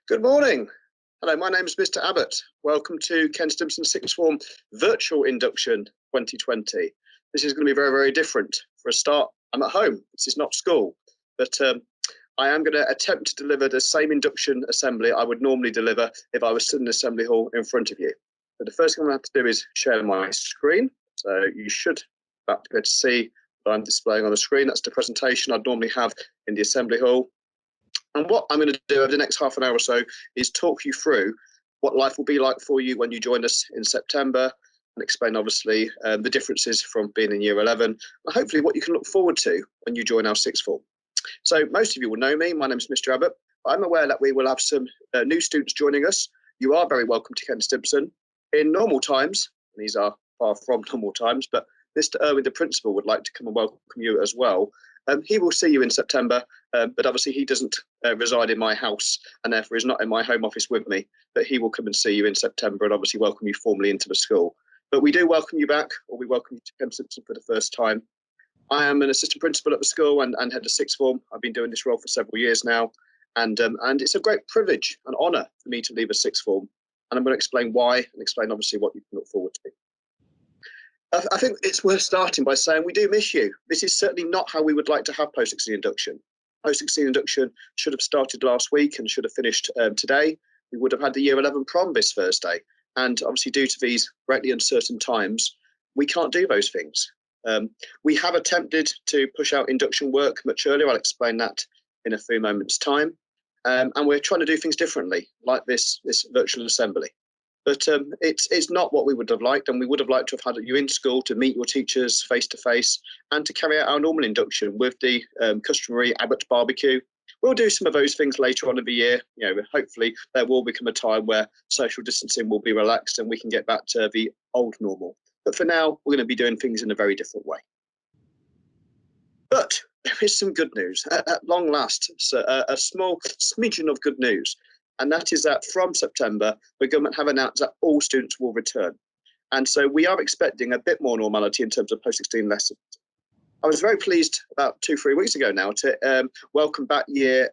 Good morning. Hello, my name is Mr. Abbott. Welcome to Ken Stimpson Sixth Form Virtual Induction 2020. This is going to be very, very different. For a start, I'm at home. This is not school, but I am going to attempt to deliver the same induction assembly I would normally deliver if I was sitting in the assembly hall in front of you. But the first thing I'm going to have to do is share my screen. So you should be able to see what I'm displaying on the screen. That's the presentation I'd normally have in the assembly hall. And what I'm going to do over the next half an hour or so is talk you through what life will be like for you when you join us in September, and explain, obviously, the differences from being in Year 11, and hopefully what you can look forward to when you join our sixth form. So most of you will know me. My name is Mr. Abbott. I'm aware that we will have some new students joining us. You are very welcome to Ken Stimpson. In normal times, and these are far from normal times, but Mr. Irwin, the principal, would like to come and welcome you as well. He will see you in September, but obviously he doesn't reside in my house and therefore is not in my home office with me, but he will come and see you in September and obviously welcome you formally into the school. But we do welcome you back, or we welcome you to Ken Stimpson for the first time. I am an assistant principal at the school and head of sixth form. I've been doing this role for several years now, and it's a great privilege and honour for me to leave a sixth form. And I'm going to explain why and explain obviously what you can look forward to. I think it's worth starting by saying we do miss you. This is certainly not how we would like to have post-16 induction. Post-16 induction should have started last week and should have finished today. We would have had the Year 11 prom this Thursday. And obviously, due to these greatly uncertain times, we can't do those things. We have attempted to push out induction work much earlier. I'll explain that in a few moments' time. And we're trying to do things differently, like this virtual assembly. But it's not what we would have liked, and we would have liked to have had you in school to meet your teachers face to face and to carry out our normal induction with the customary Abbott barbecue. We'll do some of those things later on in the year. You know, hopefully there will become a time where social distancing will be relaxed and we can get back to the old normal. But for now, we're going to be doing things in a very different way. But there is some good news at long last. So a small smidgen of good news. And that is that from September, the government have announced that all students will return. And so we are expecting a bit more normality in terms of post-16 lessons. I was very pleased about 2-3 weeks ago now to welcome back Year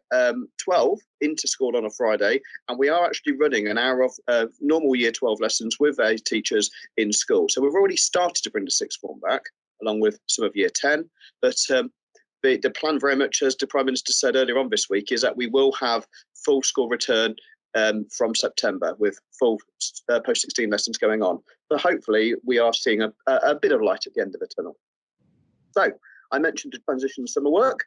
12 into school on a Friday. And we are actually running an hour of normal Year 12 lessons with our teachers in school. So we've already started to bring the sixth form back, along with some of Year 10. But the plan very much, as the Prime Minister said earlier on this week, is that we will have full school return from September with full post-16 lessons going on. But hopefully we are seeing a bit of light at the end of the tunnel. So I mentioned the transition summer work.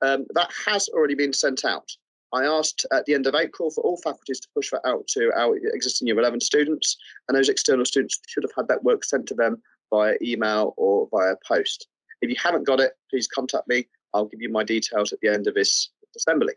That has already been sent out. I asked at the end of April for all faculties to push that out to our existing Year 11 students, and those external students should have had that work sent to them via email or via post. If you haven't got it, please contact me. I'll give you my details at the end of this assembly.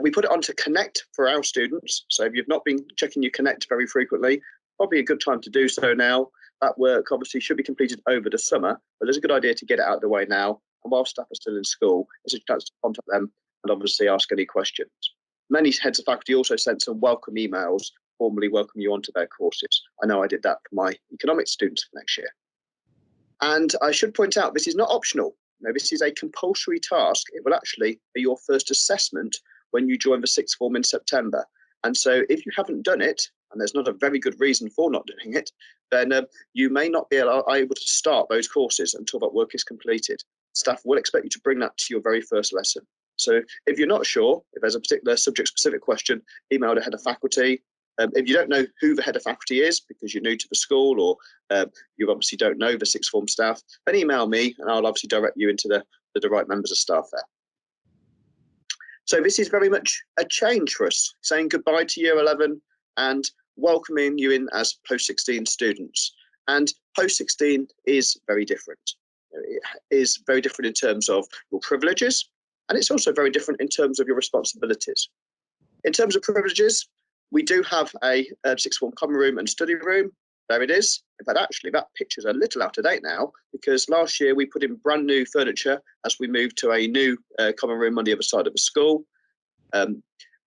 We put it onto Connect for our students. So if you've not been checking your Connect very frequently, probably a good time to do so now. That work obviously should be completed over the summer, but it's a good idea to get it out of the way now. And while staff are still in school, it's a chance to contact them and obviously ask any questions. Many heads of faculty also sent some welcome emails, formally welcome you onto their courses. I know I did that for my economics students for next year. And I should point out, this is not optional. No, this is a compulsory task. It will actually be your first assessment when you join the sixth form in September. And so if you haven't done it, and there's not a very good reason for not doing it, then you may not be able to start those courses until that work is completed. Staff will expect you to bring that to your very first lesson. So if you're not sure, if there's a particular subject-specific question, email the head of faculty. If you don't know who the head of faculty is because you're new to the school, or you obviously don't know the sixth form staff, then email me and I'll obviously direct you into the right members of staff there. So this is very much a change for us, saying goodbye to Year 11 and welcoming you in as post-16 students. And post-16 is very different. It is very different in terms of your privileges, and it's also very different in terms of your responsibilities. In terms of privileges, we do have a sixth form common room and study room. There it is. In fact, actually, that picture's a little out of date now, because last year we put in brand new furniture as we moved to a new common room on the other side of the school.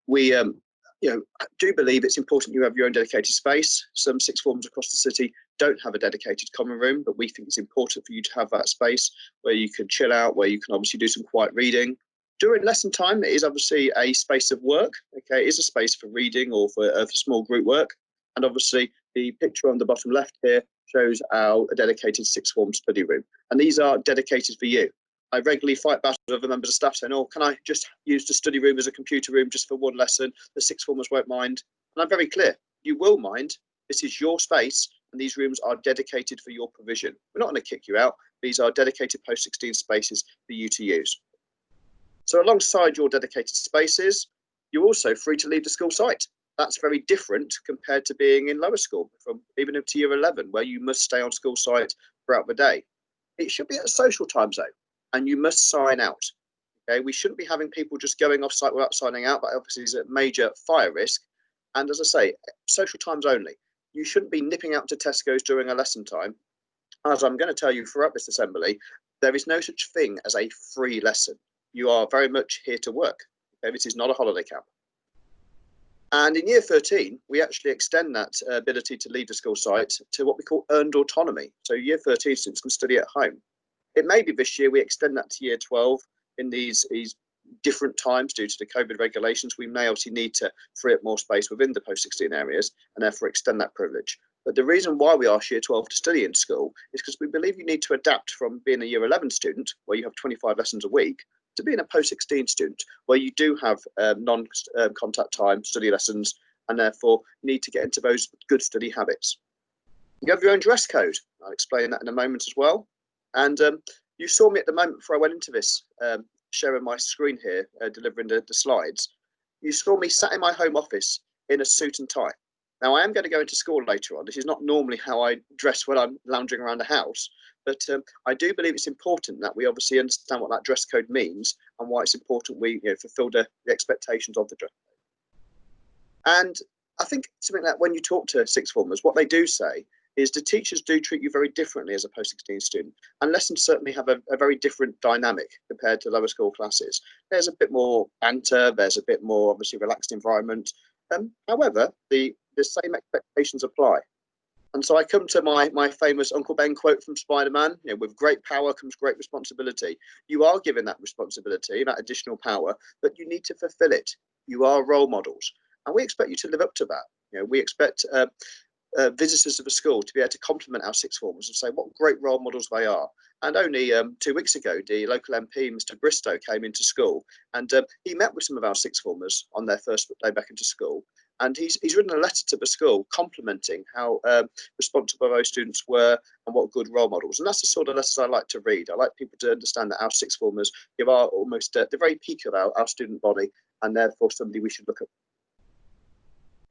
We do believe it's important you have your own dedicated space. Some sixth forms across the city don't have a dedicated common room, but we think it's important for you to have that space where you can chill out, where you can obviously do some quiet reading, During lesson time, it is obviously a space of work. Okay, it is a space for reading or for small group work. And obviously, the picture on the bottom left here shows our dedicated sixth form study room. And these are dedicated for you. I regularly fight battles with other members of staff saying, oh, can I just use the study room as a computer room just for one lesson? The sixth formers won't mind. And I'm very clear, you will mind. This is your space, and these rooms are dedicated for your provision. We're not going to kick you out. These are dedicated post-16 spaces for you to use. So alongside your dedicated spaces, you're also free to leave the school site. That's very different compared to being in lower school, from even up to year 11, where you must stay on school site throughout the day. It should be at a social time zone, and you must sign out. Okay, we shouldn't be having people just going off site without signing out. That obviously is a major fire risk. And as I say, social times only. You shouldn't be nipping out to Tesco's during a lesson time. As I'm going to tell you throughout this assembly, there is no such thing as a free lesson. You are very much here to work. Okay, this is not a holiday camp. And in year 13, we actually extend that ability to leave the school site to what we call earned autonomy. So year 13 students can study at home. It may be this year we extend that to year 12 in these different times due to the COVID regulations. We may obviously need to free up more space within the post-16 areas and therefore extend that privilege. But the reason why we ask year 12 to study in school is because we believe you need to adapt from being a year 11 student, where you have 25 lessons a week, to being a post-16 student, where you do have non-contact time study lessons and therefore need to get into those good study habits. You have your own dress code. I'll explain that in a moment as well. And you saw me at the moment before I went into this, sharing my screen here, delivering the slides. You saw me sat in my home office in a suit and tie. Now, I am going to go into school later on. This is not normally how I dress when I'm lounging around the house, but I do believe it's important that we obviously understand what that dress code means and why it's important we fulfill the expectations of the dress code. And I think something that when you talk to sixth formers, what they do say is the teachers do treat you very differently as a post-16 student, and lessons certainly have a very different dynamic compared to lower school classes. There's a bit more banter, there's a bit more obviously relaxed environment. However, the same expectations apply. And so I come to my famous Uncle Ben quote from Spider-Man, with great power comes great responsibility. You are given that responsibility, that additional power, but you need to fulfill it. You are role models, and we expect you to live up to that. We expect visitors of the school to be able to compliment our sixth formers and say what great role models they are. And only 2 weeks ago, the local MP, Mr. Bristow, came into school, and he met with some of our sixth formers on their first day back into school. And he's written a letter to the school complimenting how responsible those students were and what good role models. And that's the sort of letters I like to read. I like people to understand that our sixth formers are almost the very peak of our student body, and therefore somebody we should look at.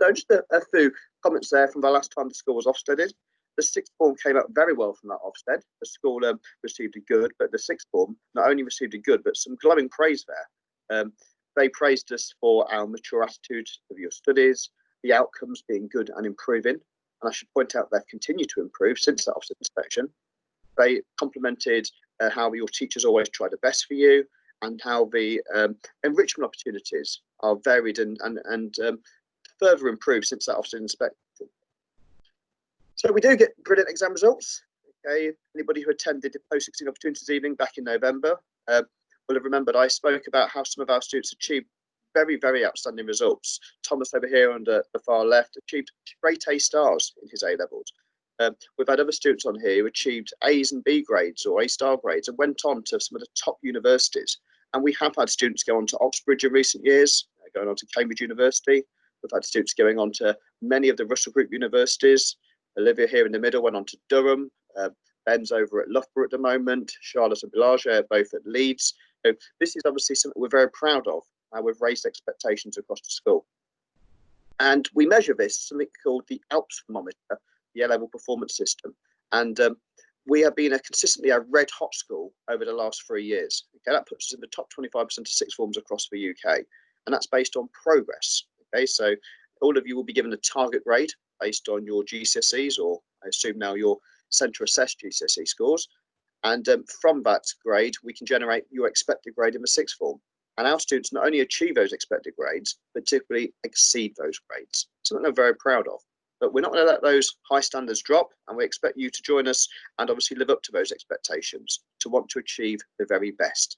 So just a few comments there from the last time the school was Ofsteded. The sixth form came out very well from that Ofsted. The school received a good, but the sixth form not only received a good, but some glowing praise there. They praised us for our mature attitude of your studies, the outcomes being good and improving. And I should point out they've continued to improve since that Ofsted inspection. They complimented how your teachers always try the best for you, and how the enrichment opportunities are varied and further improved since that Ofsted inspection. So we do get brilliant exam results. Okay, anybody who attended the post-16 opportunities evening back in November will have remembered I spoke about how some of our students achieved very, very outstanding results. Thomas over here on the far left achieved straight A stars in his A levels. We've had other students on here who achieved A's and B grades or A star grades and went on to some of the top universities. And we have had students go on to Oxbridge in recent years, going on to Cambridge University. We've had students going on to many of the Russell Group universities. Olivia here in the middle went on to Durham. Ben's over at Loughborough at the moment. Charlotte and Bellagio are both at Leeds. So this is obviously something we're very proud of. We've raised expectations across the school. And we measure this, something called the ALPS thermometer, the A-level performance system. And we have been consistently a red hot school over the last 3 years. Okay, that puts us in the top 25% of sixth forms across the UK. And that's based on progress. Okay, so all of you will be given a target grade based on your GCSEs, or I assume now your centre assessed GCSE scores. And from that grade, we can generate your expected grade in the sixth form. And our students not only achieve those expected grades, but typically exceed those grades. Something I'm very proud of. But we're not going to let those high standards drop, and we expect you to join us and obviously live up to those expectations, to want to achieve the very best.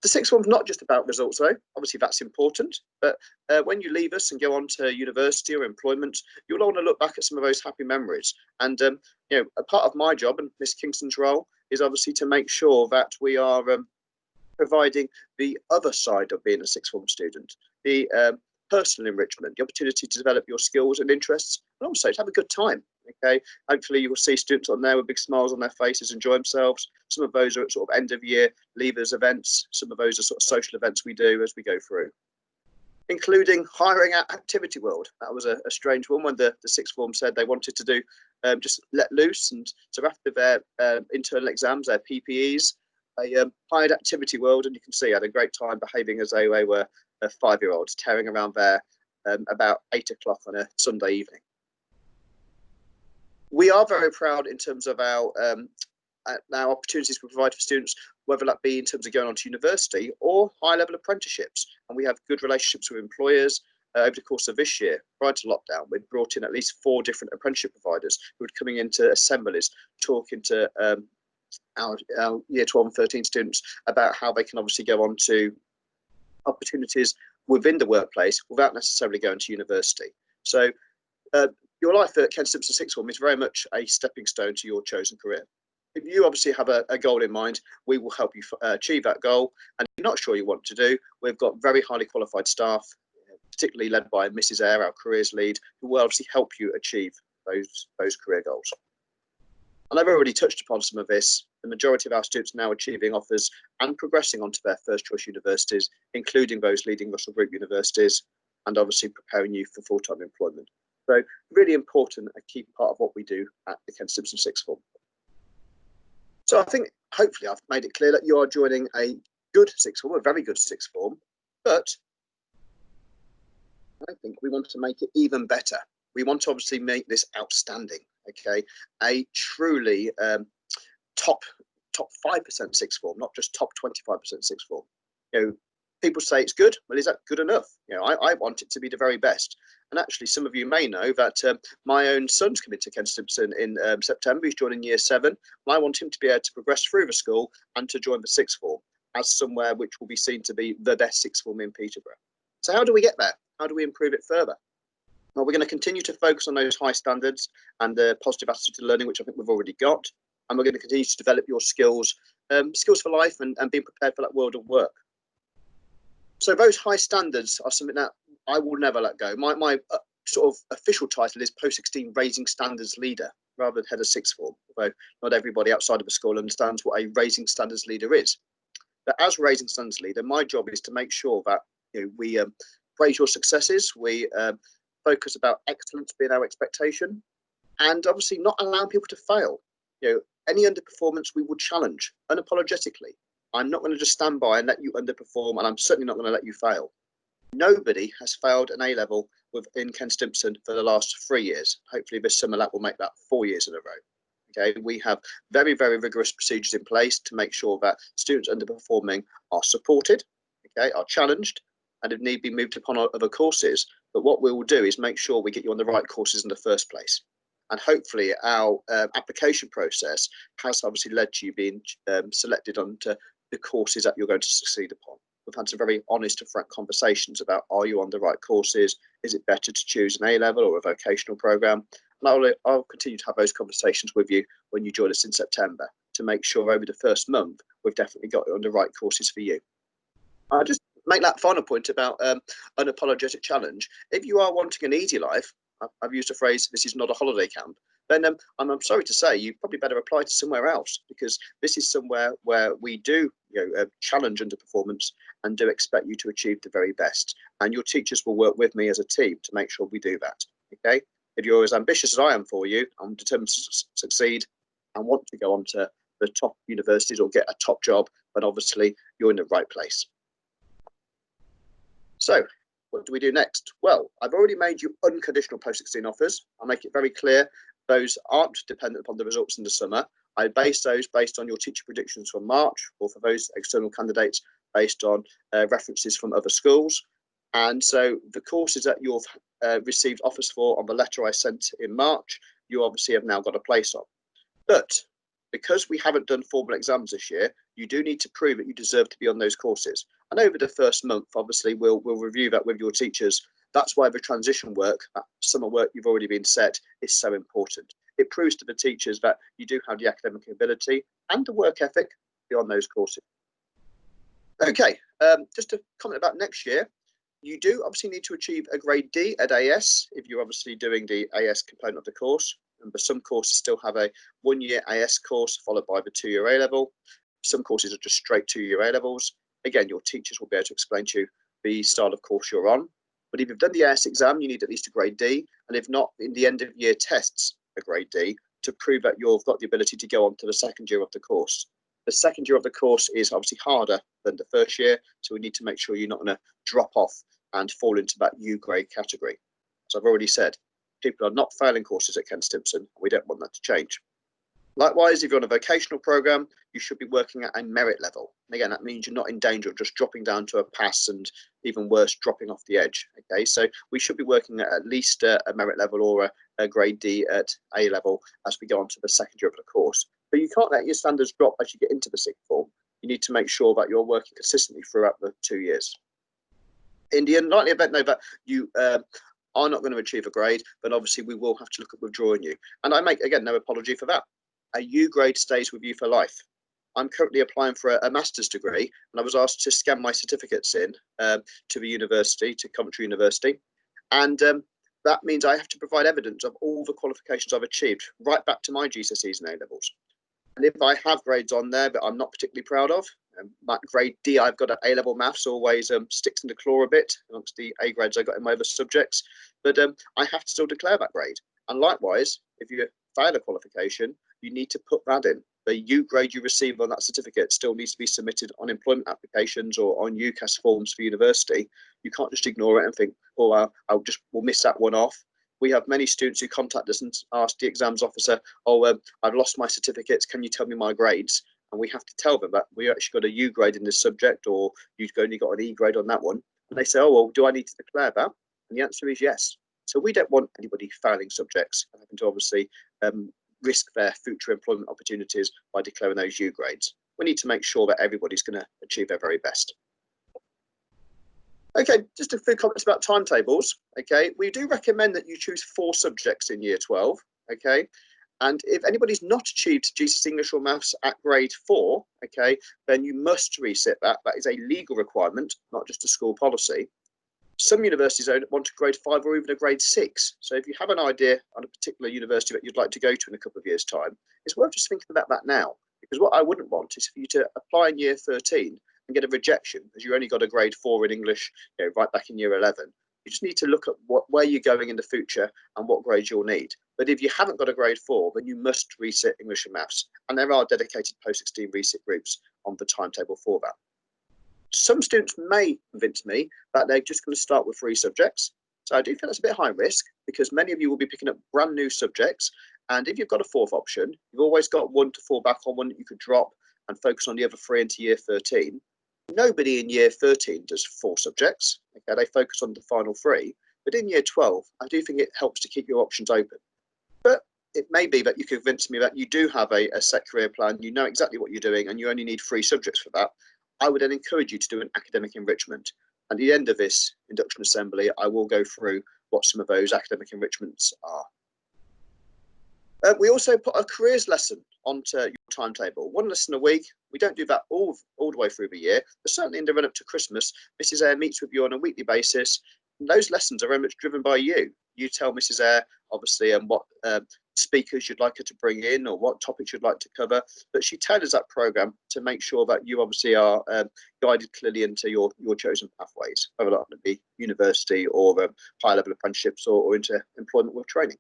The sixth form's not just about results, though. Obviously, that's important. But when you leave us and go on to university or employment, you'll want to look back at some of those happy memories. And a part of my job and Miss Kingston's role is obviously to make sure that we are providing the other side of being a sixth form student, the personal enrichment, the opportunity to develop your skills and interests, and also to have a good time. Okay, hopefully you will see students on there with big smiles on their faces, enjoy themselves. Some of those are at sort of end of year leavers events. Some of those are sort of social events we do as we go through, including hiring at Activity World. That was a strange one when the sixth form said they wanted to do just let loose. And so after their internal exams, their PPEs, they hired Activity World, and you can see had a great time behaving as though they were 5-year-olds, tearing around there about 8 o'clock on a Sunday evening. We are very proud in terms of our opportunities we provide for students, whether that be in terms of going on to university or high-level apprenticeships. And we have good relationships with employers. Over the course of this year, prior to lockdown, we'd brought in at least 4 different apprenticeship providers who were coming into assemblies, talking to our year 12 and 13 students about how they can obviously go on to opportunities within the workplace without necessarily going to university. So your life at Kent Stimpson Sixth Form is very much a stepping stone to your chosen career. If you obviously have a goal in mind, we will help you achieve that goal. And if you're not sure you want to do, we've got very highly qualified staff, particularly led by Mrs. Eyre, our careers lead, who will obviously help you achieve those career goals. And I've already touched upon some of this. The majority of our students are now achieving offers and progressing onto their first choice universities, including those leading Russell Group universities, and obviously preparing you for full-time employment. So really important, a key part of what we do at the Kent Stimpson Sixth Form. So I think hopefully I've made it clear that you are joining a good sixth form, a very good sixth form, but I think we want to make it even better. We want to obviously make this outstanding, okay? A truly top 5% sixth form, not just top 25% sixth form. People say it's good. Well, is that good enough? I want it to be the very best. And actually, some of you may know that my own son's coming to Kent Stimpson in September. He's joining year 7. And I want him to be able to progress through the school and to join the sixth form as somewhere which will be seen to be the best sixth form in Peterborough. So how do we get there? How do we improve it further? Well, we're going to continue to focus on those high standards and the positive attitude to learning, which I think we've already got. And we're going to continue to develop your skills, skills for life and being prepared for that world of work. So those high standards are something that I will never let go. My sort of official title is Post-16 Raising Standards Leader rather than Head of Sixth Form, although not everybody outside of the school understands what a Raising Standards Leader is. But as Raising Standards Leader, my job is to make sure that we praise your successes, we focus about excellence being our expectation, and obviously not allowing people to fail. Any underperformance we will challenge unapologetically. I'm not going to just stand by and let you underperform, and I'm certainly not going to let you fail. Nobody has failed an A-level within Kent Stimpson for the last 3 years. Hopefully this summer that will make that 4 years in a row. Okay, we have very, very rigorous procedures in place to make sure that students underperforming are supported, okay, are challenged, and if need be moved upon other courses. But what we will do is make sure we get you on the right courses in the first place. And hopefully our application process has obviously led to you being selected onto the courses that you're going to succeed upon. We've had some very honest and frank conversations about, are you on the right courses? Is it better to choose an A-level or a vocational programme? And I'll continue to have those conversations with you when you join us in September to make sure over the first month, we've definitely got you on the right courses for you. I'll just make that final point about unapologetic challenge. If you are wanting an easy life, I've used the phrase, this is not a holiday camp, then I'm sorry to say you probably better apply to somewhere else, because this is somewhere where we do challenge underperformance and do expect you to achieve the very best. And your teachers will work with me as a team to make sure we do that. Okay. If you're as ambitious as I am for you, I'm determined to succeed and want to go on to the top universities or get a top job, but obviously you're in the right place. So what do we do next? Well, I've already made you unconditional post-16 offers. I'll make it very clear those aren't dependent upon the results in the summer. I base those based on your teacher predictions from March, or for those external candidates based on references from other schools. And so the courses that you've received offers for on the letter I sent in March, you obviously have now got a place on. But because we haven't done formal exams this year, you do need to prove that you deserve to be on those courses. And over the first month, obviously, we'll review that with your teachers. That's why the transition work, that summer work you've already been set, is so important. It proves to the teachers that you do have the academic ability and the work ethic to be on those courses. Okay, just to comment about next year, you do obviously need to achieve a grade D at AS if you're obviously doing the AS component of the course. Remember, some courses still have a 1-year AS course followed by the 2-year A level. Some courses are just straight 2-year A levels. Again, your teachers will be able to explain to you the style of course you're on. But if you've done the AS exam, you need at least a grade D. And if not, in the end of year tests, a grade D to prove that you've got the ability to go on to the second year of the course. The second year of the course is obviously harder than the first year, so we need to make sure you're not going to drop off and fall into that U grade category. As I've already said, people are not failing courses at Kent Stimpson. We don't want that to change. Likewise, if you're on a vocational programme, you should be working at a merit level. And again, that means you're not in danger of just dropping down to a pass and even worse, dropping off the edge. Okay, so we should be working at least a merit level or a grade D at A level as we go on to the second year of the course. But you can't let your standards drop as you get into the sixth form. You need to make sure that you're working consistently throughout the 2 years. In the unlikely event, though, that you are not going to achieve a grade, but obviously we will have to look at withdrawing you. And I make, again, no apology for that. A U grade stays with you for life. I'm currently applying for a master's degree, and I was asked to scan my certificates in to the university, to Coventry University. And that means I have to provide evidence of all the qualifications I've achieved, right back to my GCSEs and A levels. And if I have grades on there that I'm not particularly proud of, that grade D I've got at A-level maths always sticks in the claw a bit amongst the A grades I got in my other subjects, but I have to still declare that grade. And likewise, if you fail a qualification, you need to put that in. The U grade you receive on that certificate still needs to be submitted on employment applications or on UCAS forms for university. You can't just ignore it and think, oh, we'll miss that one off. We have many students who contact us and ask the exams officer, I've lost my certificates, can you tell me my grades? And we have to tell them that we actually got a U grade in this subject, or you've only got an E grade on that one. And they say, oh, well, do I need to declare that? And the answer is yes. So we don't want anybody failing subjects and having to obviously risk their future employment opportunities by declaring those U grades. We need to make sure that everybody's going to achieve their very best. Okay, just a few comments about timetables. Okay, we do recommend that you choose 4 subjects in year 12. Okay, and if anybody's not achieved GCSE English or Maths at grade 4, okay, then you must resit that. That is a legal requirement, not just a school policy. Some universities want a grade 5 or even a grade 6. So if you have an idea on a particular university that you'd like to go to in a couple of years' time, it's worth just thinking about that now. Because what I wouldn't want is for you to apply in year 13 and get a rejection because you only got a grade 4 in English, right back in year 11. You just need to look at where you're going in the future and what grades you'll need. But if you haven't got a grade 4, then you must resit English and Maths. And there are dedicated post-16 resit groups on the timetable for that. Some students may convince me that they're just going to start with 3 subjects. So I do think that's a bit high risk because many of you will be picking up brand new subjects. And if you've got a 4th option, you've always got one to fall back on, one that you could drop and focus on the other 3 into year 13. Nobody in year 13 does 4 subjects. Okay, they focus on the final 3. But in year 12, I do think it helps to keep your options open. But it may be that you convince me that you do have a set career plan, you know exactly what you're doing, and you only need 3 subjects for that. I would then encourage you to do an academic enrichment. At the end of this induction assembly, I will go through what some of those academic enrichments are. We also put a careers lesson onto your timetable. 1 lesson a week. We don't do that all the way through the year, but certainly in the run-up to Christmas, Mrs. Eyre meets with you on a weekly basis. And those lessons are very much driven by you. You tell Mrs. Eyre, obviously, what speakers you'd like her to bring in or what topics you'd like to cover, but she tailors that programme to make sure that you obviously are guided clearly into your chosen pathways, whether that be university or higher level apprenticeships or into employment with training.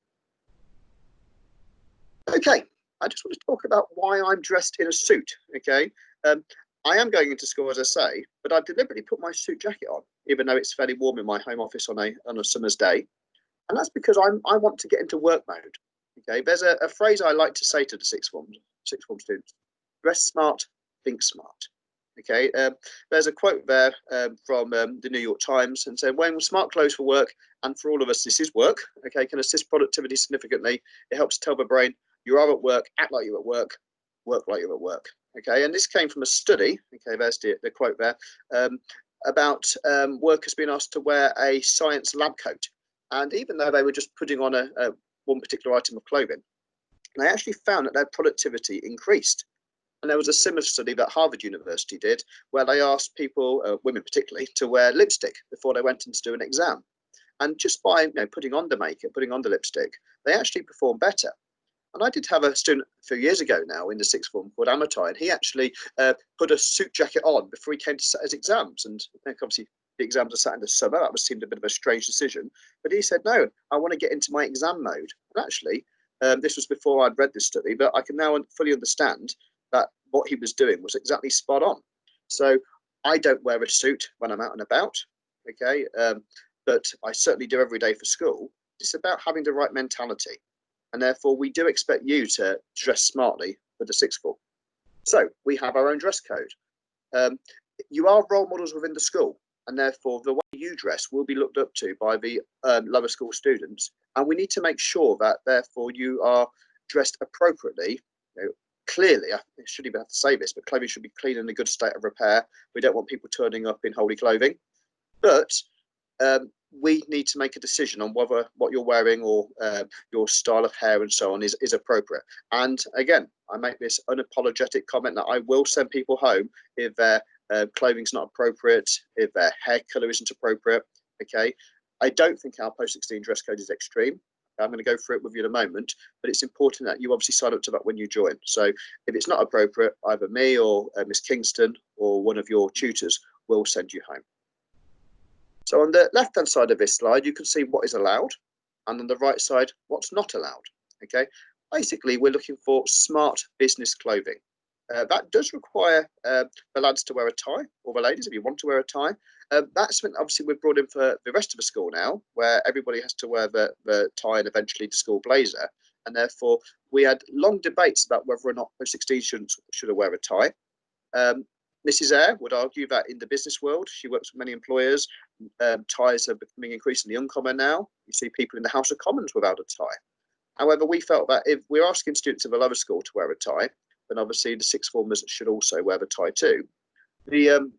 Okay, I just want to talk about why I'm dressed in a suit. Okay, I am going into school, as I say, but I've deliberately put my suit jacket on, even though it's fairly warm in my home office on a summer's day, and that's because I want to get into work mode. Okay, there's a phrase I like to say to the sixth form students: dress smart, think smart. Okay, there's a quote there from the New York Times and said, wearing smart clothes for work, and for all of us this is work, okay, can assist productivity significantly. It helps tell the brain you are at work, act like you're at work. work like you're at work. Okay, and this came from a study. Okay, there's the quote there, about workers being asked to wear a science lab coat, and even though they were just putting on a one particular item of clothing, they actually found that their productivity increased. And there was a similar study that Harvard University did, where they asked people, women particularly, to wear lipstick before they went in to do an exam. And just by putting on the makeup, putting on the lipstick, they actually performed better. And I did have a student a few years ago now in the sixth form called Amatai, and he actually put a suit jacket on before he came to set his exams. And obviously the exams are sat in the summer. That seemed a bit of a strange decision. But he said, no, I want to get into my exam mode. And actually, this was before I'd read this study, but I can now fully understand that what he was doing was exactly spot on. So I don't wear a suit when I'm out and about, okay? But I certainly do every day for school. It's about having the right mentality. And therefore, we do expect you to dress smartly for the sixth form. So we have our own dress code. You are role models within the school, and therefore the way you dress will be looked up to by the lower school students. And we need to make sure that therefore you are dressed appropriately. Clearly, I shouldn't even have to say this, but clothing should be clean and in a good state of repair. We don't want people turning up in holy clothing. But we need to make a decision on whether what you're wearing or your style of hair and so on is appropriate. And again, I make this unapologetic comment that I will send people home if their clothing's not appropriate, if their hair colour isn't appropriate. Okay, I don't think our post-16 dress code is extreme. I'm going to go through it with you in a moment, but it's important that you obviously sign up to that when you join. So if it's not appropriate, either me or Miss Kingston or one of your tutors will send you home. So on the left-hand side of this slide, you can see what is allowed, and on the right side, what's not allowed. Okay, basically, we're looking for smart business clothing. That does require the lads to wear a tie, or the ladies, if you want to wear a tie. That's when obviously we've brought in for the rest of the school now, where everybody has to wear the tie and eventually the school blazer. And therefore, we had long debates about whether or not post-16 students should wear a tie. Mrs. Eyre would argue that in the business world, she works with many employers, ties are becoming increasingly uncommon now. You see people in the House of Commons without a tie. However, we felt that if we're asking students of a lower school to wear a tie, then obviously the sixth formers should also wear the tie too. The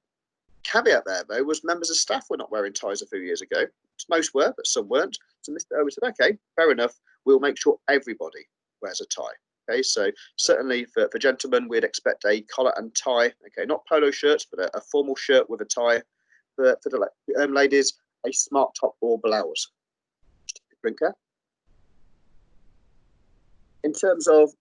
caveat there, though, was members of staff were not wearing ties a few years ago. Most were, but some weren't. So Mr. Owen said, okay, fair enough. We'll make sure everybody wears a tie. Okay, so certainly for gentlemen, we'd expect a collar and tie. Okay, not polo shirts, but a formal shirt with a tie. For the ladies, a smart top or blouse. Drinker. In terms of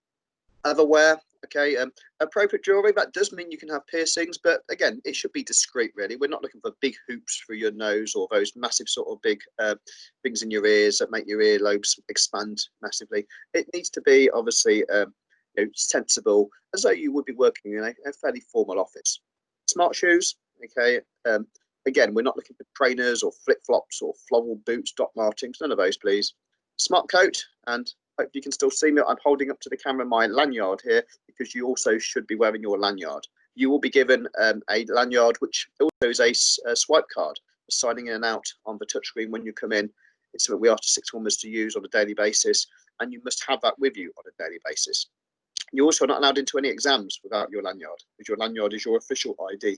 other wear, okay, appropriate jewellery, that does mean you can have piercings, but again, it should be discreet, really. We're not looking for big hoops through your nose or those massive sort of big things in your ears that make your earlobes expand massively. It needs to be obviously sensible, as though you would be working in a fairly formal office. Smart shoes, okay. Again, we're not looking for trainers or flip-flops or floral boots, Doc Martens, none of those, please. Smart coat, and hope you can still see me. I'm holding up to the camera my lanyard here because you also should be wearing your lanyard. You will be given a lanyard, which also is a swipe card for signing in and out on the touchscreen when you come in. It's something we ask sixth formers to use on a daily basis, and you must have that with you on a daily basis. You're also not allowed into any exams without your lanyard, because your lanyard is your official ID.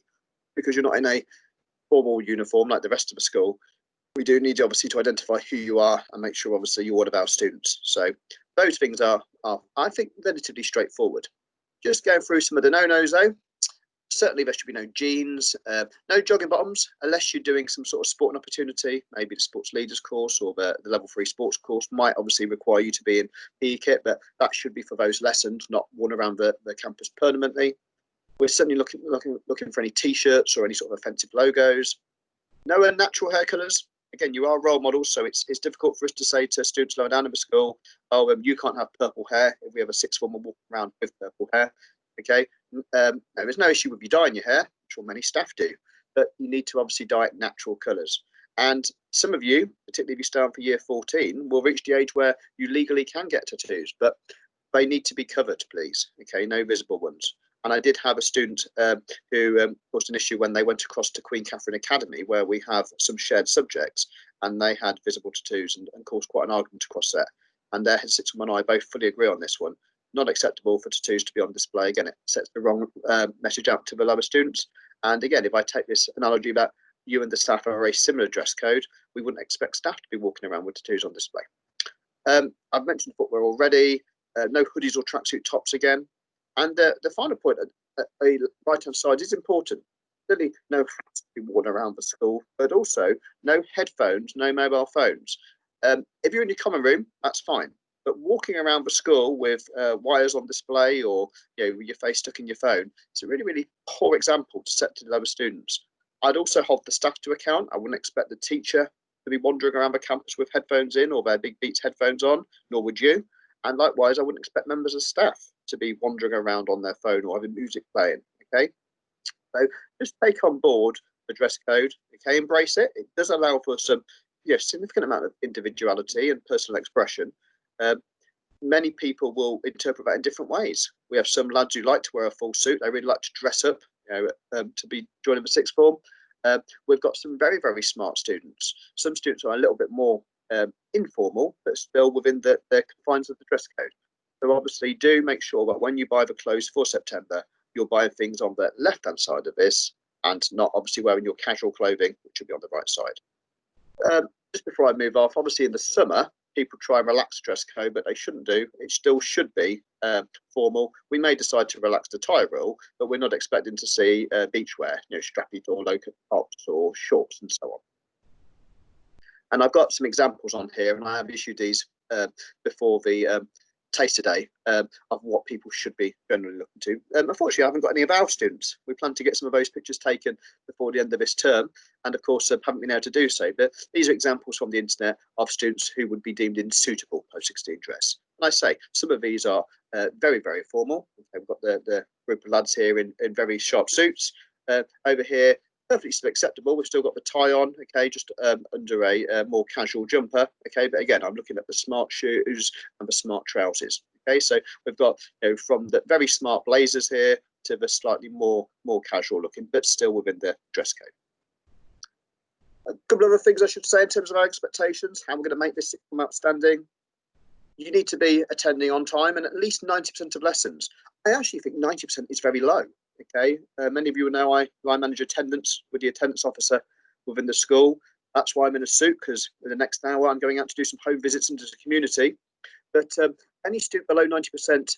Because you're not in a formal uniform like the rest of the school, we do need obviously to identify who you are and make sure obviously you're one of our students. So those things are I think relatively straightforward. Just going through some of the no-nos though. Certainly there should be no jeans, no jogging bottoms, unless you're doing some sort of sporting opportunity. Maybe the sports leaders course or the level 3 sports course might obviously require you to be in PE kit, but that should be for those lessons, not worn around the campus permanently. We're certainly looking for any t-shirts or any sort of offensive logos. No unnatural hair colours. Again, you are role models, so it's difficult for us to say to students lower down in the school, oh, you can't have purple hair if we have a sixth former walking around with purple hair. Okay, there's no issue with you dyeing your hair, which sure many staff do, but you need to obviously dye it natural colours. And some of you, particularly if you start for year 14, will reach the age where you legally can get tattoos, but they need to be covered, please. Okay, no visible ones. And I did have a student who caused an issue when they went across to Queen Catherine Academy, where we have some shared subjects, and they had visible tattoos and caused quite an argument across there. And their head sixth form and I both fully agree on this one. not acceptable for tattoos to be on display. Again, it sets the wrong message out to the lower students. And again, if I take this analogy about you and the staff have a very similar dress code, we wouldn't expect staff to be walking around with tattoos on display. I've mentioned footwear already, no hoodies or tracksuit tops again. And the final point at the right-hand side is important. Really, no hats to be worn around the school, but also no headphones, no mobile phones. If you're in your common room, that's fine. But walking around the school with wires on display or with your face stuck in your phone, it's a really, really poor example to set to the lower students. I'd also hold the staff to account. I wouldn't expect the teacher to be wandering around the campus with headphones in or their Big Beats headphones on, nor would you. And likewise, I wouldn't expect members of staff to be wandering around on their phone or having music playing. Okay, so just take on board the dress code. Okay, embrace it. It does allow for some significant amount of individuality and personal expression. Many people will interpret that in different ways. We have some lads who like to wear a full suit. They really like to dress up, to be joining the sixth form. We've got some very, very smart students. Some students are a little bit more informal, but still within the confines of the dress code. So obviously do make sure that when you buy the clothes for September, you're buying things on the left-hand side of this and not obviously wearing your casual clothing, which will be on the right side. Just before I move off, obviously in the summer, people try and relax dress code, but they shouldn't do. It still should be formal. We may decide to relax the tie rule, but we're not expecting to see beachwear, strappy or low tops or shorts and so on. And I've got some examples on here, and I have issued these before the taster day of what people should be generally looking to. Unfortunately, I haven't got any of our students. We plan to get some of those pictures taken before the end of this term, and of course haven't been able to do so. But these are examples from the internet of students who would be deemed in suitable post-16 dress. And I say some of these are very, very formal. We've got the group of lads here in very sharp suits. Over here, perfectly still acceptable. We've still got the tie on, okay, just under a more casual jumper, okay. But again, I'm looking at the smart shoes and the smart trousers, okay. So we've got from the very smart blazers here to the slightly more casual looking, but still within the dress code. A couple of other things I should say in terms of our expectations, how we're going to make this sixth form outstanding. You need to be attending on time and at least 90% of lessons. I actually think 90% is very low. Okay, many of you know I manage attendance with the attendance officer within the school. That's why I'm in a suit, because in the next hour I'm going out to do some home visits into the community. But any student below 90%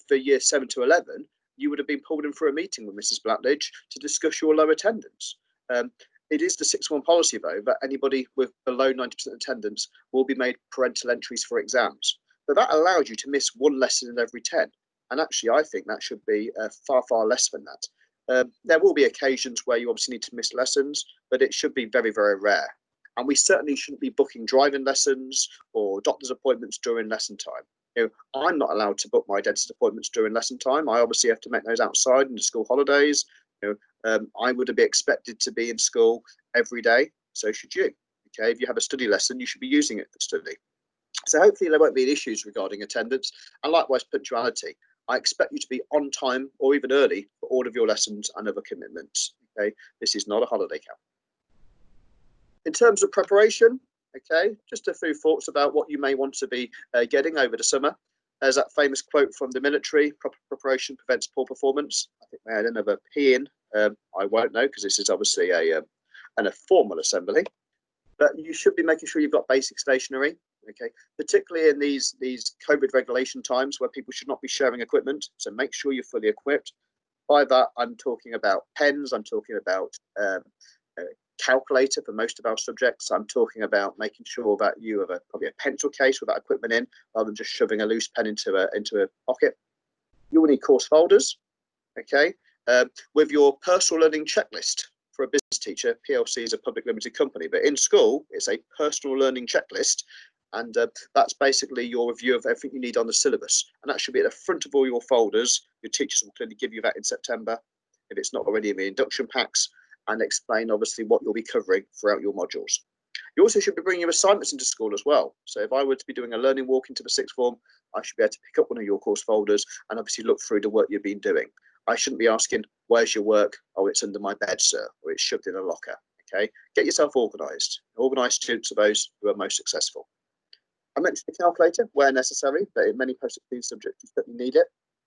for year 7 to 11, you would have been pulled in for a meeting with Mrs. Blackledge to discuss your low attendance. It is the sixth form policy, though, that anybody with below 90% attendance will be made parental entries for exams. But that allows you to miss one lesson in every 10. And actually, I think that should be far, far less than that. There will be occasions where you obviously need to miss lessons, but it should be very, very rare. And we certainly shouldn't be booking driving lessons or doctor's appointments during lesson time. I'm not allowed to book my dentist appointments during lesson time. I obviously have to make those outside in the school holidays. I would be expected to be in school every day. So should you. Okay, if you have a study lesson, you should be using it for study. So hopefully there won't be any issues regarding attendance, and likewise punctuality. I expect you to be on time or even early for all of your lessons and other commitments. Okay, this is not a holiday camp. In terms of preparation, okay, just a few thoughts about what you may want to be getting over the summer. There's that famous quote from the military: "Proper preparation prevents poor performance." I think they had another P in. I won't know because this is obviously a formal assembly. But you should be making sure you've got basic stationery. Okay, particularly in these COVID regulation times where people should not be sharing equipment. So make sure you're fully equipped. By that, I'm talking about pens. I'm talking about a calculator for most of our subjects. I'm talking about making sure that you have probably a pencil case with that equipment in, rather than just shoving a loose pen into a pocket. You will need course folders. Okay, with your personal learning checklist. For a business teacher, PLC is a public limited company, but in school, it's a personal learning checklist. And that's basically your review of everything you need on the syllabus. And that should be at the front of all your folders. Your teachers will clearly give you that in September, if it's not already in the induction packs, and explain obviously what you'll be covering throughout your modules. You also should be bringing your assignments into school as well. So if I were to be doing a learning walk into the sixth form, I should be able to pick up one of your course folders and obviously look through the work you've been doing. I shouldn't be asking, "Where's your work?" "Oh, it's under my bed, sir," or "It's shoved in a locker." Okay, get yourself organised. Organised students are those who are most successful. I mentioned the calculator where necessary, but in many post-16 subjects you certainly need it.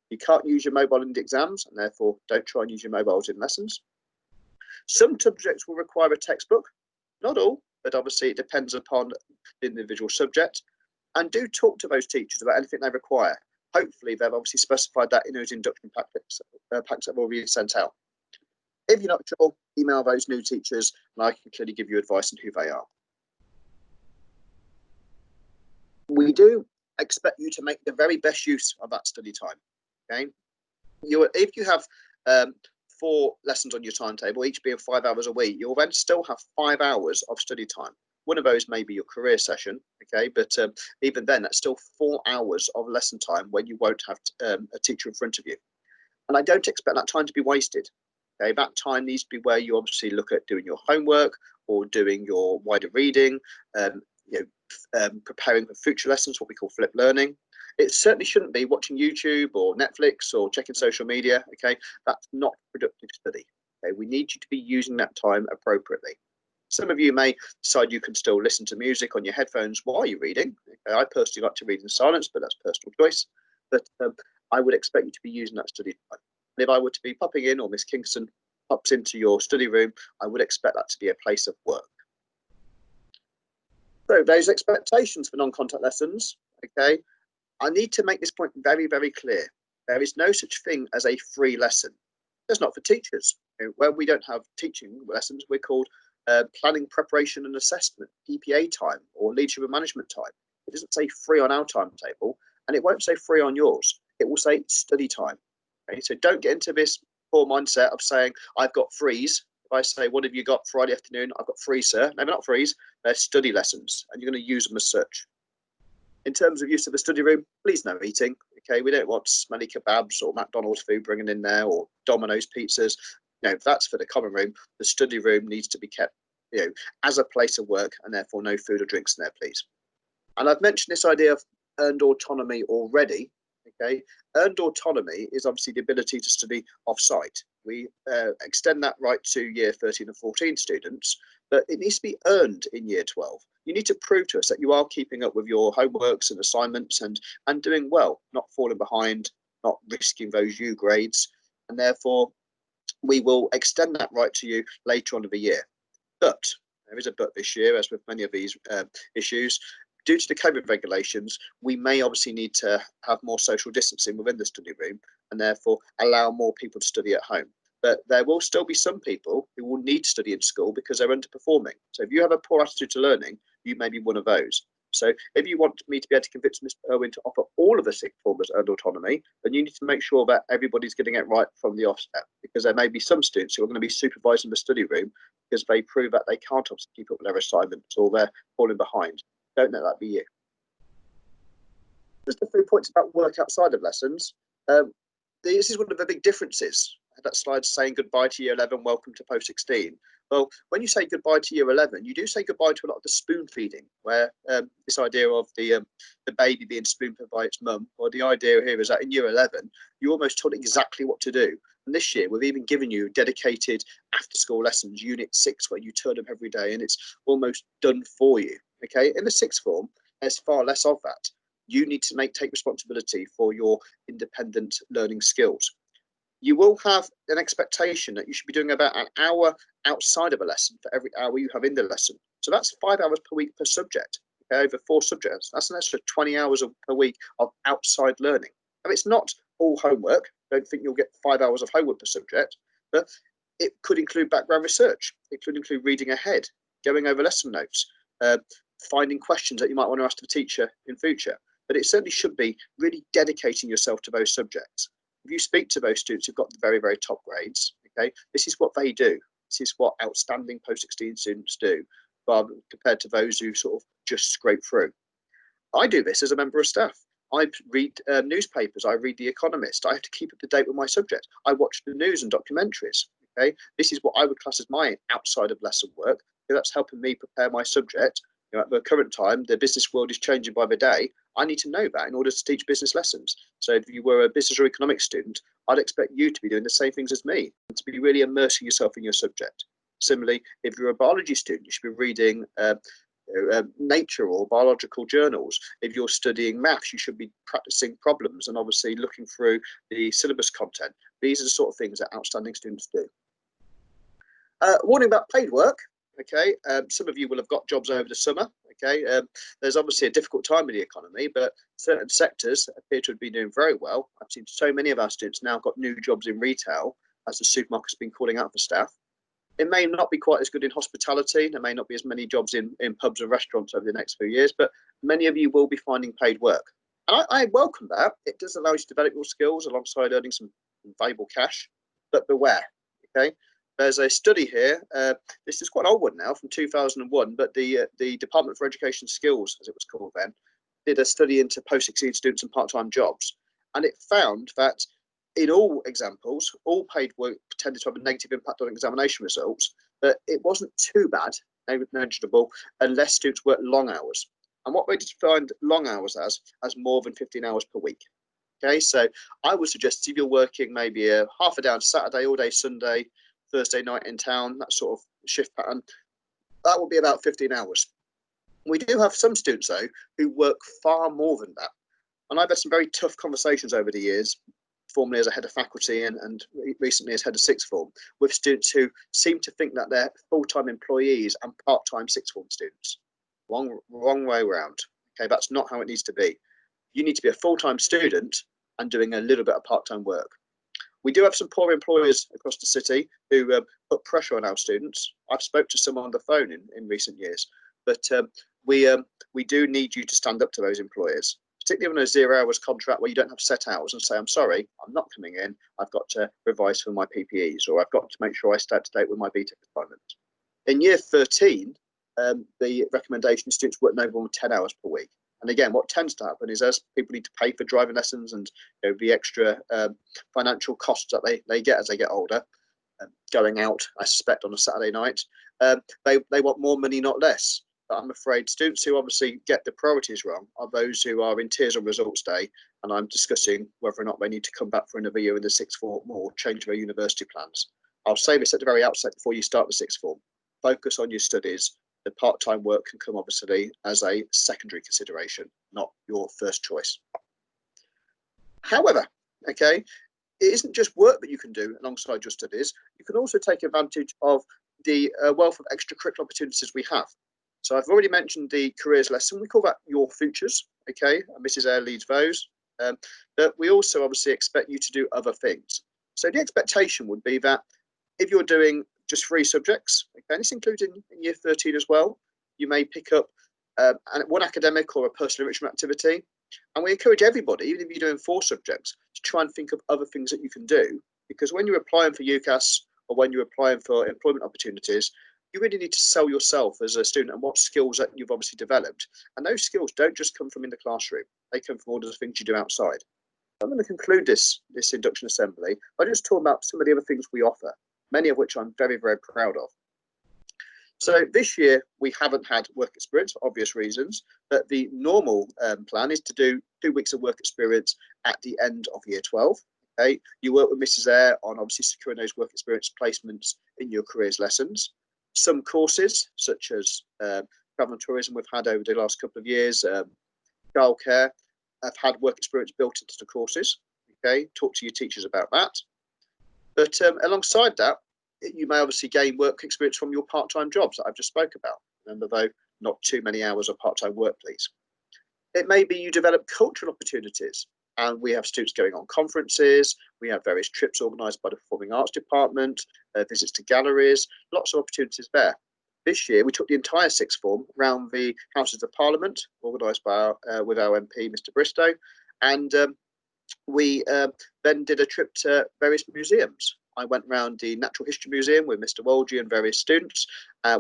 You can't use your mobile in the exams, and therefore don't try and use your mobiles in lessons. Some subjects will require a textbook, not all, but obviously it depends upon the individual subject. And do talk to those teachers about anything they require. Hopefully they've obviously specified that in those induction packs that have already sent out. If you're not sure, email those new teachers and I can clearly give you advice on who they are. We do expect you to make the very best use of that study time. Okay, if you have 4 lessons on your timetable, each being 5 hours a week, you'll then still have 5 hours of study time. One of those may be your career session, okay, but even then, that's still 4 hours of lesson time when you won't have a teacher in front of you. And I don't expect that time to be wasted. Okay, that time needs to be where you obviously look at doing your homework or doing your wider reading, preparing for future lessons, what we call flipped learning. It certainly shouldn't be watching YouTube or Netflix or checking social media. Okay, that's not productive study. Okay, we need you to be using that time appropriately. Some of you may decide you can still listen to music on your headphones while you're reading. Okay, I personally like to read in silence, but that's personal choice. But I would expect you to be using that study time. And if I were to be popping in, or Miss Kingston pops into your study room, I would expect that to be a place of work. So those expectations for non-contact lessons, okay, I need to make this point very, very clear. There is no such thing as a free lesson. That's not for teachers. Where we don't have teaching lessons, we're called planning, preparation and assessment, PPA time, or leadership and management time. It doesn't say free on our timetable, and it won't say free on yours. It will say study time. Okay? So don't get into this poor mindset of saying, I've got frees. If I say, what have you got Friday afternoon? I've got free, sir. No, they're not frees. They're study lessons, and you're going to use them as such. In terms of use of the study room, please no eating. Okay, we don't want smelly kebabs or McDonald's food bringing in there, or Domino's pizzas. That's for the common room. The study room needs to be kept, as a place of work, and therefore no food or drinks in there, please. And I've mentioned this idea of earned autonomy already. Okay, earned autonomy is obviously the ability to study off-site. We extend that right to year 13 and 14 students, but it needs to be earned in year 12. You need to prove to us that you are keeping up with your homeworks and assignments and doing well, not falling behind, not risking those U grades, and therefore we will extend that right to you later on in the year. But there is a but this year, as with many of these issues. Due to the COVID regulations, we may obviously need to have more social distancing within the study room and therefore allow more people to study at home. But there will still be some people who will need to study in school because they're underperforming. So if you have a poor attitude to learning, you may be one of those. So if you want me to be able to convince Mr. Irwin to offer all of the sixth formers earned autonomy, then you need to make sure that everybody's getting it right from the offset, because there may be some students who are going to be supervised in the study room because they prove that they can't obviously keep up with their assignments or they're falling behind. Don't let that be you. Just a few points about work outside of lessons. This is one of the big differences. That slide saying goodbye to year 11, welcome to post 16. Well, when you say goodbye to year 11, you do say goodbye to a lot of the spoon feeding, where this idea of the baby being spoon fed by its mum, or the idea here is that in year 11, you're almost told exactly what to do. And this year, we've even given you dedicated after-school lessons, Unit 6, where you turn up every day, and it's almost done for you. Okay, in the sixth form, there's far less of that. You need to take responsibility for your independent learning skills. You will have an expectation that you should be doing about an hour outside of a lesson for every hour you have in the lesson. So that's 5 hours per week per subject, okay, over 4 subjects. That's an extra 20 hours per week of outside learning. And it's not all homework. Don't think you'll get 5 hours of homework per subject, but it could include background research. It could include reading ahead, going over lesson notes, finding questions that you might want to ask the teacher in future. But it certainly should be really dedicating yourself to those subjects. If you speak to those students who've got the very, very top grades, okay, this is what they do. This is what outstanding post-16 students do, rather compared to those who sort of just scrape through. I do this as a member of staff. I read newspapers. I read The Economist. I have to keep up to date with my subject. I watch the news and documentaries. Okay, this is what I would class as my outside of lesson work. That's helping me prepare my subject. At the current time, the business world is changing by the day. I need to know that in order to teach business lessons. So if you were a business or economics student, I'd expect you to be doing the same things as me and to be really immersing yourself in your subject. Similarly, if you're a biology student, you should be reading nature or biological journals. If you're studying maths, you should be practicing problems and obviously looking through the syllabus content. These are the sort of things that outstanding students do. Warning about paid work. Okay, some of you will have got jobs over the summer. Okay, there's obviously a difficult time in the economy, but certain sectors appear to be doing very well. I've seen so many of our students now got new jobs in retail as the supermarket's been calling out for staff. It may not be quite as good in hospitality. There may not be as many jobs in pubs and restaurants over the next few years, but many of you will be finding paid work. And I welcome that. It does allow you to develop your skills alongside earning some valuable cash, but beware, okay? There's a study here, this is quite an old one now, from 2001, but the Department for Education Skills, as it was called then, did a study into post-16 students and part-time jobs. And it found that in all examples, all paid work tended to have a negative impact on examination results, but it wasn't too bad, negligible, unless students worked long hours. And what we defined long hours as more than 15 hours per week. Okay, so I would suggest if you're working maybe half a day on Saturday, all day Sunday, Thursday night in town, that sort of shift pattern, that will be about 15 hours. We do have some students, though, who work far more than that. And I've had some very tough conversations over the years, formerly as a head of faculty and recently as head of sixth form, with students who seem to think that they're full-time employees and part-time sixth form students. Wrong way around. Okay, that's not how it needs to be. You need to be a full-time student and doing a little bit of part-time work. We do have some poor employers across the city who put pressure on our students. I've spoke to some on the phone in recent years, but we do need you to stand up to those employers, particularly on a 0 hours contract where you don't have set hours and say, I'm sorry, I'm not coming in. I've got to revise for my PPEs, or I've got to make sure I stay up to date with my BTEC assignment. In year 13, the recommendation is students work no more than 10 hours per week. And again, what tends to happen is as people need to pay for driving lessons and the extra financial costs that they get as they get older, going out, I suspect, on a Saturday night, they want more money, not less. But I'm afraid students who obviously get the priorities wrong are those who are in tears on results day, and I'm discussing whether or not they need to come back for another year in the sixth form or change their university plans. I'll say this at the very outset before you start the sixth form. Focus on your studies. The part-time work can come obviously as a secondary consideration, not your first choice. However, okay, it isn't just work that you can do alongside your studies. You can also take advantage of the wealth of extracurricular opportunities we have. So I've already mentioned the careers lesson. We call that Your Futures, okay? And Mrs. Eyre leads those. But we also obviously expect you to do other things. So the expectation would be that if you're doing just 3 subjects, okay, and this includes in year 13 as well, you may pick up one academic or a personal enrichment activity. And we encourage everybody, even if you're doing 4 subjects, to try and think of other things that you can do. Because when you're applying for UCAS or when you're applying for employment opportunities, you really need to sell yourself as a student and what skills that you've obviously developed. And those skills don't just come from in the classroom. They come from all the things you do outside. I'm going to conclude this induction assembly by just talking about some of the other things we offer, many of which I'm very, very proud of. So this year, we haven't had work experience for obvious reasons, but the normal plan is to do 2 weeks of work experience at the end of year 12. Okay, you work with Mrs. Eyre on obviously securing those work experience placements in your careers lessons. Some courses, such as travel and tourism we've had over the last couple of years, childcare, have had work experience built into the courses. Okay, talk to your teachers about that. But alongside that, you may obviously gain work experience from your part-time jobs that I've just spoke about. Remember, though, not too many hours of part-time work, please. It may be you develop cultural opportunities, and we have students going on conferences. We have various trips organised by the Performing Arts Department, visits to galleries, lots of opportunities there. This year, we took the entire sixth form around the Houses of Parliament, organised by with our MP, Mr. Bristow, and we then did a trip to various museums. I went around the Natural History Museum with Mr. Wolge and various students.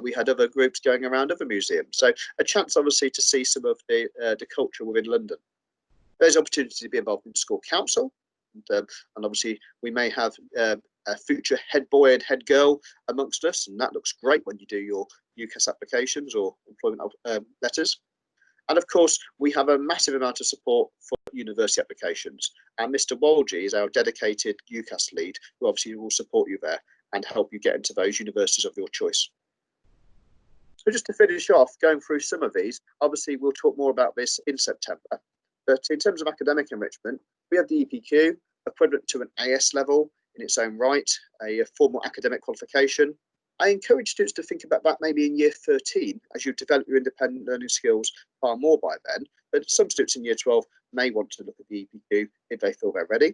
We had other groups going around other museums. So a chance, obviously, to see some of the culture within London. There's opportunity to be involved in school council. And obviously, we may have a future head boy and head girl amongst us. And that looks great when you do your UCAS applications or employment letters. And of course, we have a massive amount of support for university applications. And Mr. Wolge is our dedicated UCAS lead, who obviously will support you there and help you get into those universities of your choice. So just to finish off, going through some of these, obviously we'll talk more about this in September. But in terms of academic enrichment, we have the EPQ, equivalent to an AS level in its own right, a formal academic qualification. I encourage students to think about that maybe in year 13 as you develop your independent learning skills far more by then. But some students in year 12 may want to look at the EPQ if they feel they're ready.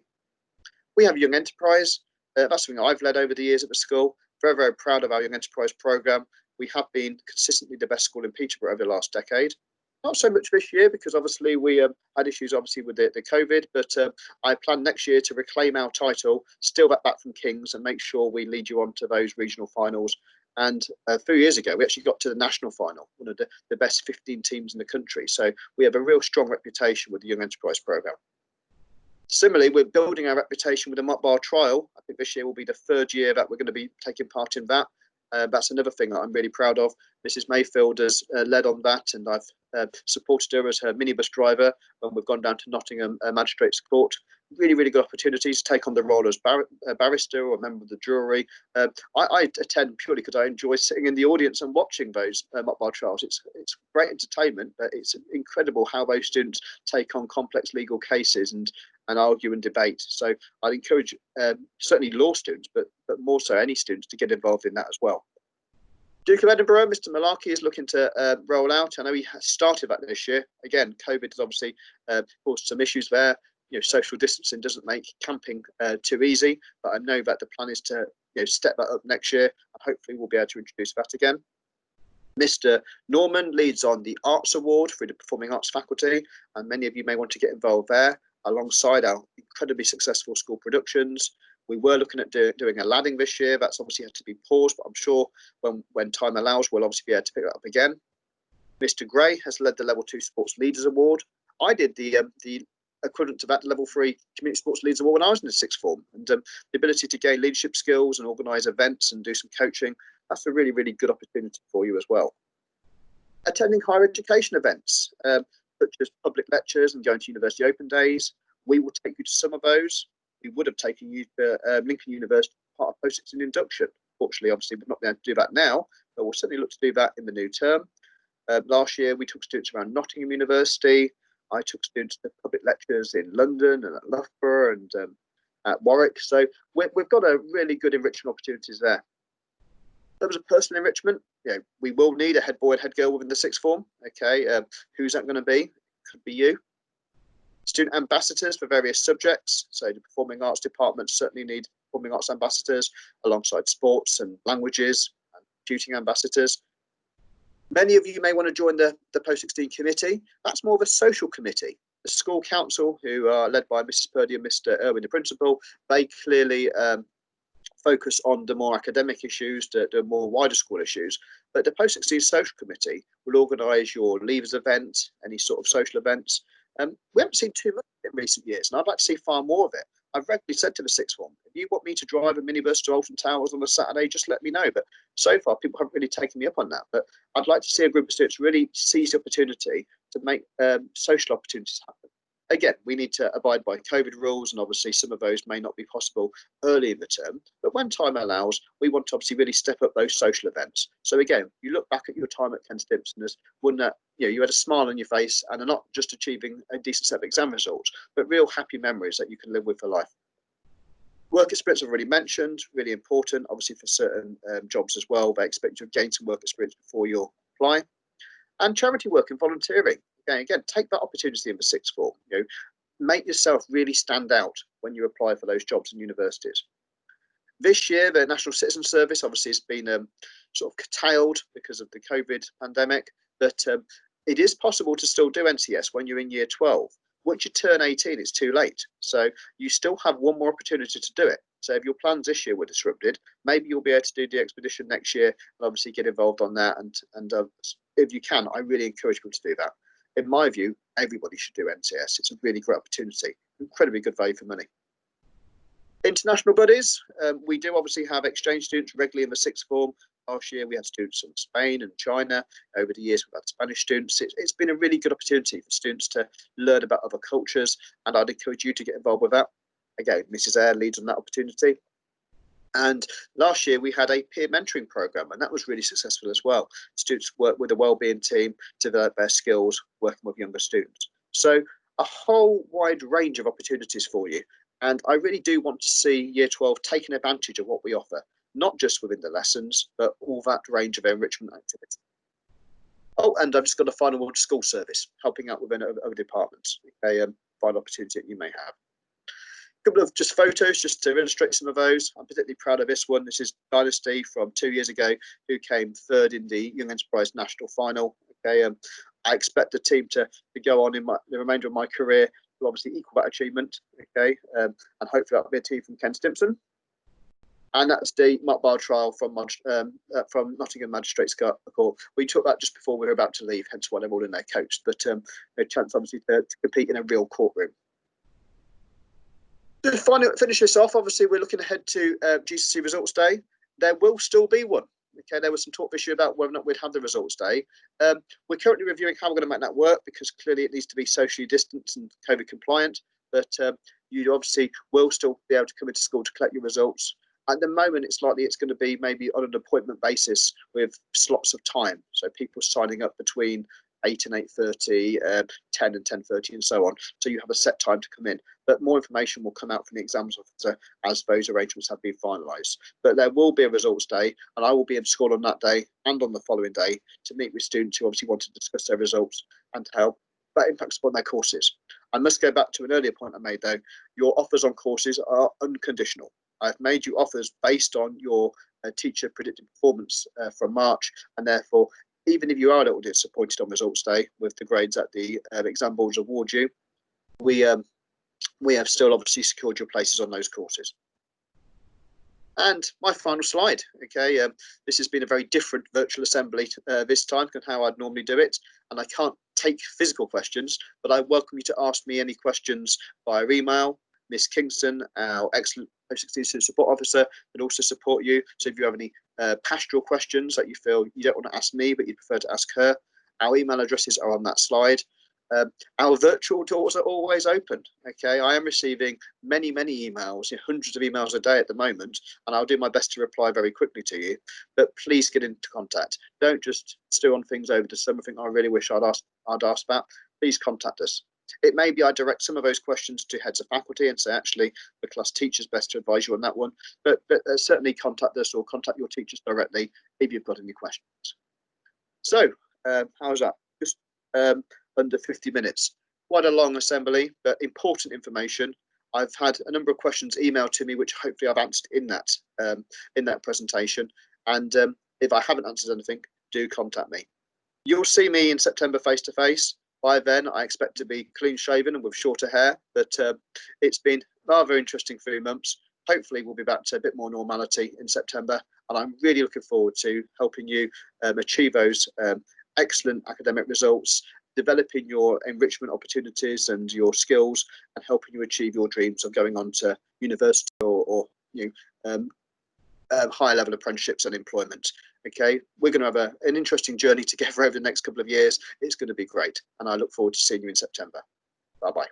We have Young Enterprise. That's something I've led over the years at the school. Very, very proud of our Young Enterprise programme. We have been consistently the best school in Peterborough over the last decade. Not so much this year because obviously we had issues obviously with the COVID, but I plan next year to reclaim our title, steal that back from Kings and make sure we lead you on to those regional finals. And a few years ago, we actually got to the national final, one of the best 15 teams in the country. So we have a real strong reputation with the Young Enterprise programme. Similarly, we're building our reputation with the mock bar trial. I think this year will be the third year that we're going to be taking part in that. That's another thing that I'm really proud of. Mrs. Mayfield has led on that, and I've supported her as her minibus driver when we've gone down to Nottingham Magistrates Court. Really, really good opportunities to take on the role as barrister or a member of the jury. I attend purely because I enjoy sitting in the audience and watching those mock bar trials. It's great entertainment, but it's incredible how those students take on complex legal cases and argue and debate. So I'd encourage certainly law students, but more so any students to get involved in that as well. Duke of Edinburgh, Mr. Malarkey is looking to roll out. I know he has started that this year. Again, COVID has obviously caused some issues there. Social distancing doesn't make camping too easy, but I know that the plan is to step that up next year, and hopefully we'll be able to introduce that again. Mr. Norman leads on the Arts Award through the Performing Arts faculty, and many of you may want to get involved there alongside our incredibly successful school productions. We were looking at doing Aladdin this year. That's obviously had to be paused, but I'm sure when time allows, we'll obviously be able to pick it up again. Mr. Gray has led the Level 2 Sports Leaders Award. I did the equivalent to that Level 3 Community Sports Leaders Award when I was in the sixth form. And the ability to gain leadership skills and organise events and do some coaching, that's a really, really good opportunity for you as well. Attending higher education events, such as public lectures and going to university open days. We will take you to some of those. We would have taken you to Lincoln University, part of post-16 induction. Fortunately, obviously, we're not going to do that now, but we'll certainly look to do that in the new term. Last year, we took students around Nottingham University. I took students to public lectures in London and at Loughborough and at Warwick. So we've got a really good enrichment opportunities there. In terms of personal enrichment, we will need a head boy and head girl within the sixth form. Okay, who's that going to be? Could be you. Student ambassadors for various subjects. So the performing arts department certainly need performing arts ambassadors alongside sports and languages and tutoring ambassadors. Many of you may want to join the post-16 committee. That's more of a social committee. The school council, who are led by Mrs. Purdy and Mr. Irwin, the principal, they clearly focus on the more academic issues, the more wider school issues. But the post-16 social committee will organise your leavers event, any sort of social events. We haven't seen too much in recent years, and I'd like to see far more of it. I've regularly said to the sixth form, if you want me to drive a minibus to Alton Towers on a Saturday, just let me know. But so far, people haven't really taken me up on that. But I'd like to see a group of students really seize the opportunity to make social opportunities happen. Again, we need to abide by COVID rules, and obviously some of those may not be possible early in the term. But when time allows, we want to obviously really step up those social events. So again, you look back at your time at Ken Stimpson as one that you had a smile on your face and are not just achieving a decent set of exam results, but real happy memories that you can live with for life. Work experience I've already mentioned, really important, obviously for certain jobs as well. They expect you to gain some work experience before you apply. And charity work and volunteering. Again, take that opportunity in the sixth form. Make yourself really stand out when you apply for those jobs in universities. This year, the National Citizen Service obviously has been sort of curtailed because of the COVID pandemic, but it is possible to still do NCS when you're in year 12. Once you turn 18, it's too late. So you still have one more opportunity to do it. So if your plans this year were disrupted, maybe you'll be able to do the expedition next year and obviously get involved on that. And if you can, I really encourage people to do that. In my view, everybody should do NCS. It's a really great opportunity, incredibly good value for money. International buddies, we do obviously have exchange students regularly in the sixth form. Last year we had students from Spain and China. Over the years we've had Spanish students. It's been a really good opportunity for students to learn about other cultures, and I'd encourage you to get involved with that. Again, Mrs. Eyre leads on that opportunity. And last year we had a peer mentoring program, and that was really successful as well. Students work with a wellbeing team to develop their skills, working with younger students. So a whole wide range of opportunities for you. And I really do want to see Year 12 taking advantage of what we offer, not just within the lessons, but all that range of enrichment activities. Oh, and I've just got a final one, school service, helping out within other departments. Okay, final opportunity that you may have. A couple of just photos just to illustrate some of those. I'm particularly proud of this one. This is Dynasty from 2 years ago, who came third in the Young Enterprise National Final. Okay, I expect the team to go on in the remainder of my career to obviously equal that achievement. Okay, and hopefully that'll be a team from Ken Stimpson. And that's the mock bar trial from Nottingham Magistrates Court. We took that just before we were about to leave, hence why they're all in their coach. But a chance obviously to compete in a real courtroom. To finish this off, obviously we're looking ahead to GCSE Results Day. There will still be one. Okay, there was some talk this year about whether or not we'd have the results day. We're currently reviewing how we're going to make that work, because clearly it needs to be socially distanced and COVID compliant. But you obviously will still be able to come into school to collect your results. At the moment, it's likely it's going to be maybe on an appointment basis with slots of time. So people signing up between 8 and 8:30, 10 and 10:30, and so on. So you have a set time to come in. But more information will come out from the exams officer as those arrangements have been finalised. But there will be a results day, and I will be in school on that day and on the following day to meet with students who obviously want to discuss their results and to help that impacts upon their courses. I must go back to an earlier point I made, though. Your offers on courses are unconditional. I've made you offers based on your teacher predicted performance from March, and therefore, even if you are a little disappointed on results day with the grades that the exam boards award you, we have still obviously secured your places on those courses. And my final slide. Okay, this has been a very different virtual assembly this time than how I'd normally do it, and I can't take physical questions, but I welcome you to ask me any questions via email. Miss Kingston, our excellent post-16 support officer, will also support you. So if you have any pastoral questions that you feel you don't want to ask me, but you prefer to ask her, our email addresses are on that slide. Our virtual doors are always open. Okay, I am receiving many emails, hundreds of emails a day at the moment, and I'll do my best to reply very quickly to you. But please get into contact. Don't just stew on things over to something I really wish I'd asked about. Please contact us. It may be I direct some of those questions to heads of faculty and say, actually, the class teacher's best to advise you on that one. But certainly contact us or contact your teachers directly if you've got any questions. So, how's that? Just under 50 minutes. Quite a long assembly, but important information. I've had a number of questions emailed to me, which hopefully I've answered in that presentation. And if I haven't answered anything, do contact me. You'll see me in September face to face. By then, I expect to be clean shaven and with shorter hair, but it's been rather interesting 3 months. Hopefully, we'll be back to a bit more normality in September, and I'm really looking forward to helping you achieve those excellent academic results, developing your enrichment opportunities and your skills, and helping you achieve your dreams of going on to university or higher level apprenticeships and employment. Okay, we're going to have an interesting journey together over the next couple of years. It's going to be great, and I look forward to seeing you in September. Bye bye.